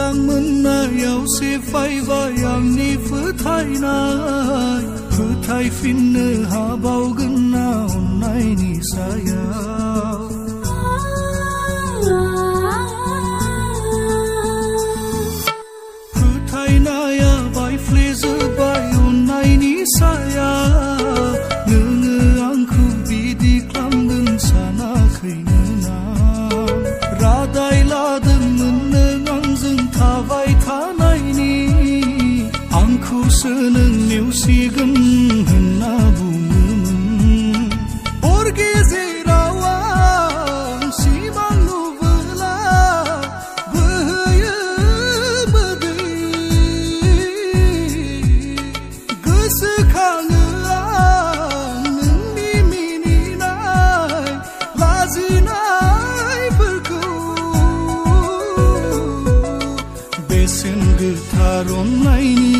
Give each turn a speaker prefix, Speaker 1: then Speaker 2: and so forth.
Speaker 1: मोजां मोननायावसे फैबाय आंनि फोथायनाय फोथायफिननो हाबावगोन ना अननायनि सायाव फोथायनाया बायफ्लेजोब्बाय अननायनि सायाव नोङो आंखौ बिदि खालामगोन सानाखैमोन आं रादाय लादोंमोन नों आंजों थाबाय थानायनि आंखौसो नों नेवसिगोन होनना बुङोमोन हर गेजेराव आं सिमां नुबोला बोहैयो मोदै गोसोखाङो आं नोंनि मिनिनाय लाजिनायफोरखौ बेसेन गोथार अननायनि